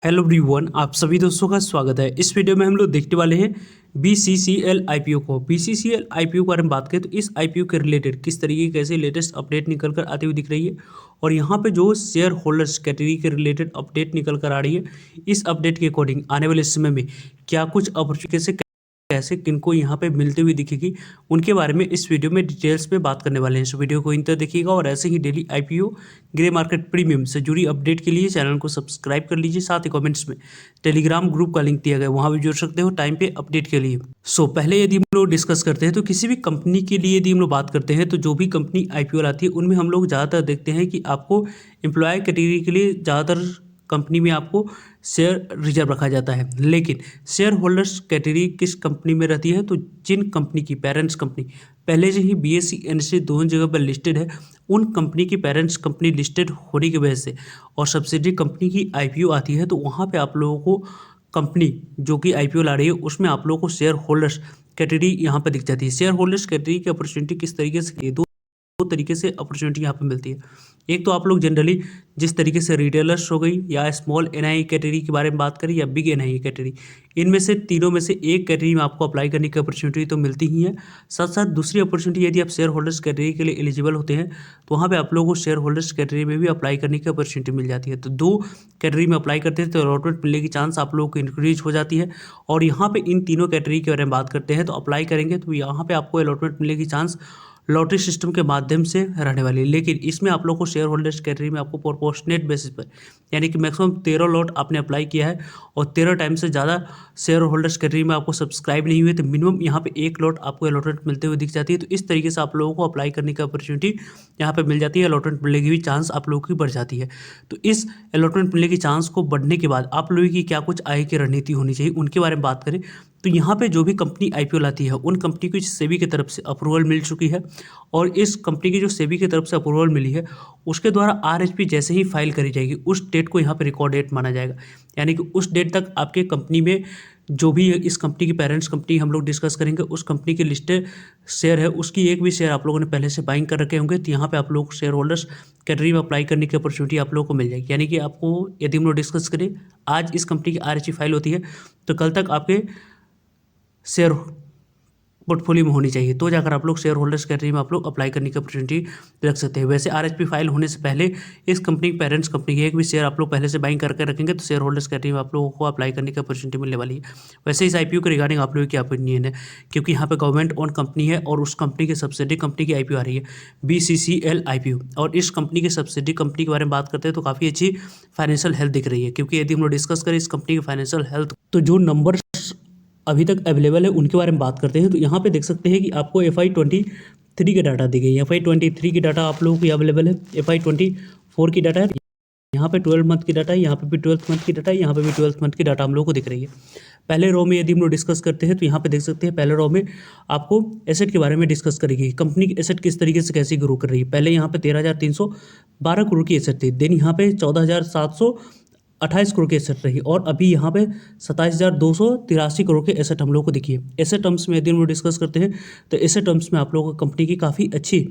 Hello everyone, आप सभी दोस्तों का स्वागत है। इस वीडियो में हम लोग देखने वाले हैं BCCL आईपीओ को। BCCL आईपीओ के बारे में बात करें तो इस आईपीओ के रिलेटेड किस तरीके कैसे लेटेस्ट अपडेट निकल कर आती हुई दिख रही है और यहाँ पे जो शेयर होल्डर्स कैटेगरी के रिलेटेड अपडेट निकल कर आ रही है, इस अपडेट के अकॉर्डिंग आने वाले समय में क्या कुछ अपॉर्चुनिटी से कैसे किनको यहाँ पे मिलती हुई दिखेगी, उनके बारे में इस वीडियो में डिटेल्स में बात करने वाले हैं। इस वीडियो को इन तक देखिएगा और ऐसे ही daily IPO grey market premium से जुड़ी अपडेट के लिए चैनल को सब्सक्राइब कर लीजिए। साथ ही कमेंट्स में टेलीग्राम ग्रुप का लिंक दिया गया है, वहाँ भी जुड़ सकते हो टाइम पे अपडेट के लिए। पहले यदि हम लोग डिस्कस करते हैं तो किसी भी कंपनी के लिए यदि हम लोग बात करते हैं तो जो भी कंपनी आईपीओ आती है उनमें हम लोग ज़्यादातर देखते हैं कि आपको एम्प्लॉय कैटेगरी के लिए ज़्यादातर कंपनी में आपको शेयर रिजर्व रखा जाता है, लेकिन शेयर होल्डर्स कैटेगरी किस कंपनी में रहती है तो जिन कंपनी की पेरेंट्स कंपनी पहले से ही BSE NSE दोनों जगह पर लिस्टेड है, उन कंपनी की पेरेंट्स कंपनी लिस्टेड होने की वजह से और सब्सिडी कंपनी की आईपीओ आती है तो वहाँ पे आप लोगों को कंपनी जो कि आईपीओ ला रही है उसमें आप लोगों को शेयर होल्डर्स कैटेगरी यहाँ पर दिख जाती है। शेयर होल्डर्स कैटेगरी की अपॉर्चुनिटी किस तरीके से, दो तरीके से अपॉर्चुनिटी यहाँ पे मिलती है। एक तो आप लोग जनरली जिस तरीके से रिटेलर्स हो गई या स्मॉल NII कैटेगरी के बारे में बात करें या बिग NII कैटेगरी, इनमें से तीनों में से एक कैटेगरी में आपको अप्लाई करने की अपॉर्चुनिटी तो मिलती ही है। साथ साथ दूसरी अपॉर्चुनिटी यदि आप शेयर होल्डर्स कैटेगरी के लिए एलिजिबल होते हैं तो वहाँ पे आप लोगों को शेयर होल्डर्स कैटेगरी में भी अप्लाई करने की अपॉर्चुनिटी मिल जाती है। तो दो कैटेगरी में अप्लाई करते हैं तो अलॉटमेंट मिलने की चांस आप लोगों को इंक्रीज हो जाती है। और यहाँ पे इन तीनों कैटेगरी के बारे में बात करते हैं तो अप्लाई करेंगे तो यहाँ पे आपको अलॉटमेंट मिलने की चांस लॉटरी सिस्टम के माध्यम से रहने वाली है, लेकिन इसमें आप लोग को शेयर होल्डर्स कैटेगरी में आपको प्रोपोर्शनेट बेसिस पर यानी कि मैक्सिमम 13 लॉट आपने अप्लाई किया है और 13 टाइम से ज़्यादा शेयर होल्डर्स कैटेगरी में आपको सब्सक्राइब नहीं हुए तो मिनिमम यहाँ पे एक लॉट आपको अलॉटमेंट मिलते हुए दिख जाती है। तो इस तरीके से आप लोगों को अप्लाई करने की अपॉर्चुनिटी यहाँ पे मिल जाती है, अलॉटमेंट मिलने की भी चांस आप लोगों की बढ़ जाती है। तो इस अलॉटमेंट मिलने की चांस को बढ़ने के बाद आप लोगों की क्या कुछ आगे की रणनीति होनी चाहिए उनके बारे में बात करें तो यहाँ पे जो भी कंपनी आईपीओ लाती है उन कंपनी को सेबी की तरफ से अप्रूवल मिल चुकी है और इस कंपनी की जो सेबी की तरफ से अप्रूवल मिली है उसके द्वारा RHP जैसे ही फाइल करी जाएगी उस डेट को यहाँ पे रिकॉर्ड डेट माना जाएगा। यानी कि उस डेट तक आपके कंपनी में जो भी इस कंपनी की पेरेंट्स कंपनी हम लोग डिस्कस करेंगे उस कंपनी के लिस्टेड शेयर है उसकी एक भी शेयर आप लोगों ने पहले से बाइंग कर रखे होंगे तो यहाँ पे आप लोग शेयर होल्डर्स कैटेगरी में अप्लाई करने की अपॉर्चुनिटी आप लोगों को मिल जाएगी। यानी कि आपको यदि हम लोग डिस्कस करें आज इस कंपनी की RHP फाइल होती है तो कल तक आपके शेयर पोर्टफोलियो में होनी चाहिए तो जाकर आप लोग शेयर होल्डर्स कैटेगरी में आप लोग अप्लाई करने की अपॉर्चुनिटी रख सकते हैं। वैसे RHP फाइल होने से पहले इस कंपनी की पेरेंट्स कंपनी की एक भी शेयर आप लोग पहले से बाइंग करके रखेंगे तो शेयर होल्डर्स कैटेगरी में आप लोगों को अप्लाई करने की अपॉर्चुनिटी मिलने वाली है। वैसे इस आईपीओ के रिगार्डिंग आप लोगों की ओपिनियन है, क्योंकि यहाँ पे गवर्नमेंट ओन कंपनी है और उस कंपनी की सब्सिडी कंपनी की आईपीओ आ रही है BCCL आईपीओ और इस कंपनी की सब्सिडी कंपनी के बारे में बात करते हैं तो काफ़ी अच्छी फाइनेंशियल हेल्थ दिख रही है। क्योंकि यदि हम लोग डिस्कस करें इस कंपनी की फाइनेंशियल हेल्थ तो जो नंबर अभी तक अवेलेबल है उनके बारे में बात करते हैं तो यहाँ पे देख सकते हैं कि आपको FY23 के डाटा दी गई है। FY23 की डाटा आप लोगों को अवेलेबल है, FY24 की डाटा है, यहाँ पे 12 मंथ की डाटा है, यहाँ पे भी 12th मंथ की डाटा है, यहाँ पे भी 12th मंथ की डाटा हम लोगों को दिख रही है। पहले रो में यदि हम लोग डिस्कस करते हैं तो यहाँ पे देख सकते हैं पहले रो में आपको एसेट के बारे में डिस्कस करेगी, कंपनी की एसेट किस तरीके से कैसे ग्रो कर रही है। पहले यहाँ पे 13,312 करोड़ की एसेट थी, देन यहाँ पे 14,728 करोड़ की एसेट रही और अभी यहाँ पे 27,283 करोड़ के एसेट हम लोग को दिखिए। एसेट टर्म्स में यदि हम लोग डिस्कस करते हैं तो एसेट टर्म्स में आप लोगों को कंपनी की काफ़ी अच्छी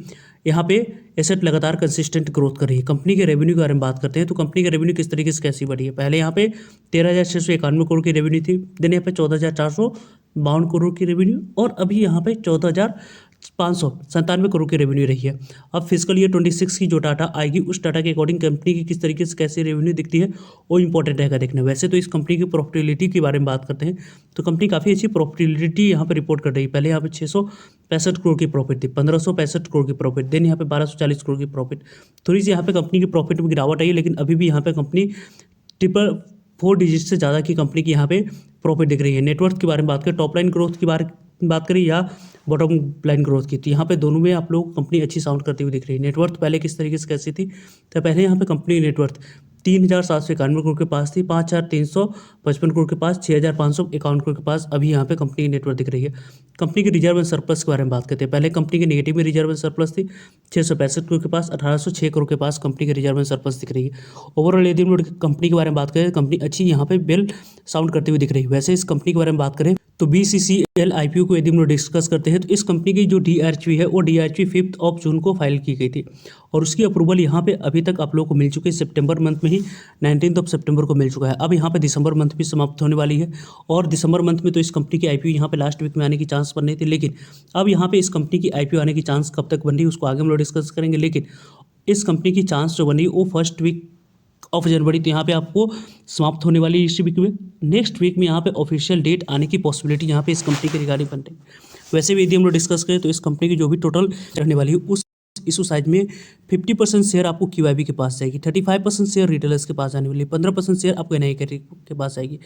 यहाँ पे एसेट लगातार कंसिस्टेंट ग्रोथ कर रही है। कंपनी के रेवेन्यू के बारे में बात करते हैं तो कंपनी के रेवेन्यू किस तरीके से कैसी बढ़ी है। पहले यहाँ पे 13,691 करोड़ की रेवेन्यू थी, देन यहाँ पे 14,452 करोड़ की रेवेन्यू और अभी यहाँ पे 14,597 करोड़ की रेवेन्यू रही है। अब फिजिकल ईयर 26 की जो डाटा आएगी उस डाटा के अकॉर्डिंग कंपनी की किस तरीके से कैसे रेवेन्यू दिखती है वो इंपॉर्टेंट रहेगा देखना। वैसे तो इस कंपनी की प्रॉफिटेबिलिटी के बारे में बात करते हैं तो कंपनी काफ़ी अच्छी प्रॉफिटेबिलिटी यहाँ पर रिपोर्ट कर रही है। पहले यहाँ पे 665 करोड़ की प्रॉफिट थी, 1565 करोड़ की प्रॉफिट, देन यहाँ पे 1240 करोड़ की प्रॉफिट। थोड़ी सी यहाँ पे कंपनी की प्रॉफिट में गिरावट आई है, लेकिन अभी भी यहाँ पे कंपनी 4 डिजिट से ज़्यादा की कंपनी की यहाँ पे प्रॉफिट दिख रही है। नेटवर्थ के बारे में बात करें, टॉप लाइन ग्रोथ की बात करें या बॉटम लाइन ग्रोथ की, तो यहाँ पे दोनों में आप लोग कंपनी अच्छी साउंड करती हुई दिख रही है। नेटवर्थ पहले किस तरीके से कैसी थी तो पहले यहाँ पे कंपनी नेटवर्थ 3,791 करोड़ के पास थी, 5,355 करोड़ के पास, 6,551 करोड़ के पास अभी यहाँ पे कंपनी की नेटवर्थ दिख रही है। कंपनी के रिजर्व एंड सरप्लस के बारे में बात करते हैं। पहले कंपनी के नेगेटिव में रिजर्व एंड सरप्लस थी 665 करोड़ के पास, 1,806 करोड़ के पास कंपनी के रिजर्व एंड सरप्लस दिख रही है। ओवरऑल यदि हम लोग कंपनी के बारे में बात करें कंपनी अच्छी यहाँ पे वेल साउंड करती हुई दिख रही है। वैसे इस कंपनी के बारे में बात करें तो BCCL IPO को यदि हम लोग डिस्कस करते हैं तो इस कंपनी की जो DRHP है वो DRHP 5 जून को फाइल की गई थी और उसकी अप्रूवल यहाँ पे अभी तक आप लोगों को मिल चुकी है। सितंबर मंथ में ही 19 सितंबर को मिल चुका है। अब यहाँ पे दिसंबर मंथ भी समाप्त होने वाली है और दिसंबर मंथ में तो इस कंपनी की IPO यहाँ पे लास्ट वीक में आने की चांस बन रही थी, लेकिन अब यहाँ पे इस कंपनी की IPO आने की चांस कब तक बन रही है उसको आगे हम लोग डिस्कस करेंगे। लेकिन इस कंपनी की चांस जो बनी वो फर्स्ट वीक ऑफ जनवरी, तो यहाँ पे आपको समाप्त होने वाली इस वीक में। नेक्स्ट वीक में यहाँ पे ऑफिशियल डेट आने की पॉसिबिलिटी यहाँ पे इस कंपनी के रिगार्डिंग बन रही है। वैसे भी यदि हम लोग डिस्कस करें तो इस कंपनी की जो भी टोटल रहने वाली है उस इशू साइज में 50% शेयर आपको QIB के पास जाएगी, 35% शेयर रिटेलर्स के पास जाने वाली, 15% शेयर आपको NI कैटेगरी के पास आएगी।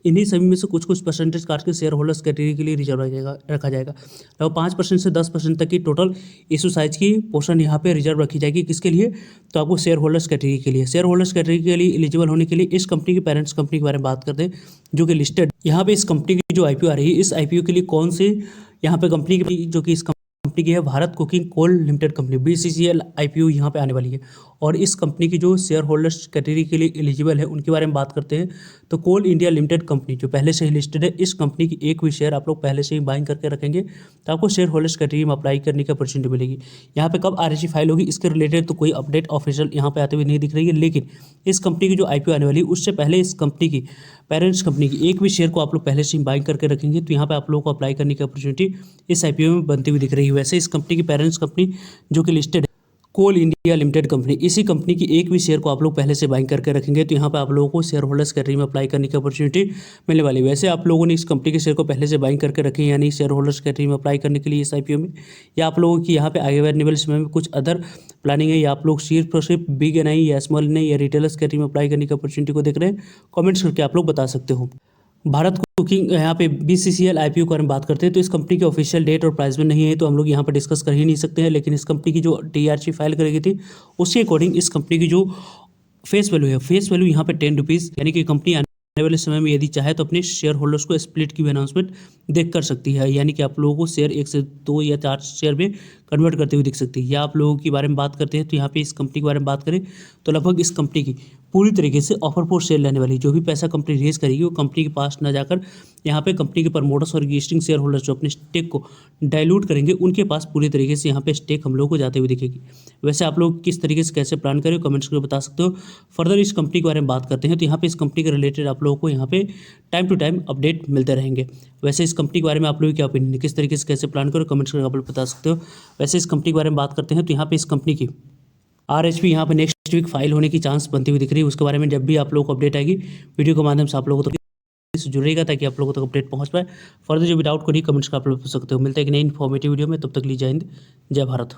इन्हीं सभी में से कुछ कुछ परसेंटेज काट के शेयर होल्डर्स कैटेगरी के लिए रिजर्व रखा जाएगा। तो 5% से 10% तक की टोटल इशू साइज की पोर्शन यहाँ पे रिजर्व रखी जाएगी। किसके लिए? तो आपको शेयर होल्डर्स कैटेगरी के लिए। शेयर होल्डर्स कैटेगरी के लिए एलिजिबल होने के लिए इस कंपनी की पेरेंट्स कंपनी के बारे में बात करते हैं जो कि लिस्टेड। यहाँ पे इस कंपनी की जो IPO आ रही है, इस IPO के लिए कौन से यहाँ पे कंपनी की जो कि इस कंपनी की है Bharat coking coal limited company BCCL IPO यहाँ पे आने वाली है। और इस कंपनी की जो शेयर होल्डर्स कैटेगरी के लिए एलिजिबल है उनके बारे में बात करते हैं। तो कोल इंडिया लिमिटेड कंपनी जो पहले से ही लिस्टेड है, इस कंपनी की एक भी शेयर आप लोग पहले से ही बाइंग करके रखेंगे तो आपको शेयर होल्डर्स कैटेगरी में अप्लाई करने की अपॉर्चुनिटी मिलेगी। यहाँ पे कब RHP फाइल होगी इसके रिलेटेड तो कोई अपडेट ऑफिशियल यहाँ पे आते हुए नहीं दिख रही है, लेकिन इस कंपनी की जो IPO आने वाली है उससे पहले इस कंपनी की पेरेंट्स कंपनी की एक भी शेयर को आप लोग पहले से ही बाइंग करके रखेंगे तो यहाँ पे आप लोगों को अप्लाई करने की अपॉर्चुनिटी इस IPO में बनती हुई दिख रही है। वैसे इस कंपनी की पेरेंट्स कंपनी जो कि लिस्टेड है कोल इंडिया लिमिटेड कंपनी, इसी कंपनी की एक भी शेयर को आप लोग पहले से बाइंग करके रखेंगे तो यहाँ पे आप लोगों को शेयर होल्डर्स कैटेगरी में अप्लाई करने की अपॉर्चुनिटी मिलने वाली है। वैसे आप लोगों ने इस कंपनी के शेयर को पहले से बाइंग करके रखे यानी शेयर होल्डर्स कैटेगरी में अप्लाई करने के लिए इस IPO में, या आप लोगों की यहाँ पे आगे बढ़ने वाले समय में कुछ अदर प्लानिंग है, या आप लोग सिर्फ बिग NI या स्मॉल NI या रिटेलर्स कैटेगरी में अप्लाई करने की अपॉर्चुनिटी को देख रहे हैं, कमेंट्स करके आप लोग बता सकते हो। भारत कुकिंग यहाँ पे BCCL IPO के बारे में बात करते हैं तो इस कंपनी की ऑफिशियल डेट और प्राइस में नहीं है तो हम लोग यहाँ पर डिस्कस कर ही नहीं सकते हैं, लेकिन इस कंपनी की जो DRHP फाइल करेगी थी उसके अकॉर्डिंग इस कंपनी की जो फेस वैल्यू है, फेस वैल्यू यहाँ पे 10 रुपीज़, यानी कि कंपनी आने वाले समय में यदि चाहे तो अपने शेयर होल्डर्स को स्प्लिट की भी अनाउंसमेंट देख कर सकती है, यानी कि आप लोगों को शेयर 1 से 2 या 4 शेयर में कन्वर्ट करते हुए दिख सकती है। या आप लोगों के बारे में बात करते हैं तो यहाँ पे इस कंपनी के बारे में बात करें तो लगभग इस कंपनी की पूरी तरीके से ऑफर फॉर सेल लेने वाली जो भी पैसा कंपनी रेज करेगी वो कंपनी के पास न जाकर यहाँ पे कंपनी के प्रमोटर्स और एग्जिस्टिंग शेयर होल्डर्स जो अपने स्टेक को डाइल्यूट करेंगे उनके पास पूरी तरीके से यहाँ पे स्टेक हम लोग को जाते हुए दिखेगी। वैसे आप लोग किस तरीके से कैसे प्लान करें कमेंट्स करके बता सकते हो। फर्दर इस कंपनी के बारे में बात करते हैं तो यहाँ पे इस कंपनी के रिलेटेड आप लोगों को यहाँ पे टाइम टू टाइम अपडेट मिलते रहेंगे। वैसे इस कंपनी के बारे में आप लोगों की क्या ओपिनियन है, किस तरीके से कैसे प्लान करो कमेंट्स करके आप लोग बता सकते हो। वैसे इस कंपनी के बारे में बात करते हैं तो यहाँ पे इस कंपनी की RHP यहाँ पे नेक्स्ट वीक फाइल होने की चांस बनती हुई दिख रही है। उसके बारे में जब भी आप लोगों को अपडेट आएगी वीडियो के माध्यम से आप लोगों को तो जुड़ेगा ताकि आप लोगों तक अपडेट पहुँच पाए। फर्दर जो भी डाउट को नहीं कमेंट्स का आप लोग पूछ सकते हो। मिलते हैं एक नई इन्फॉर्मेटिव वीडियो में, तब तक ली जय हिंद जय भारत।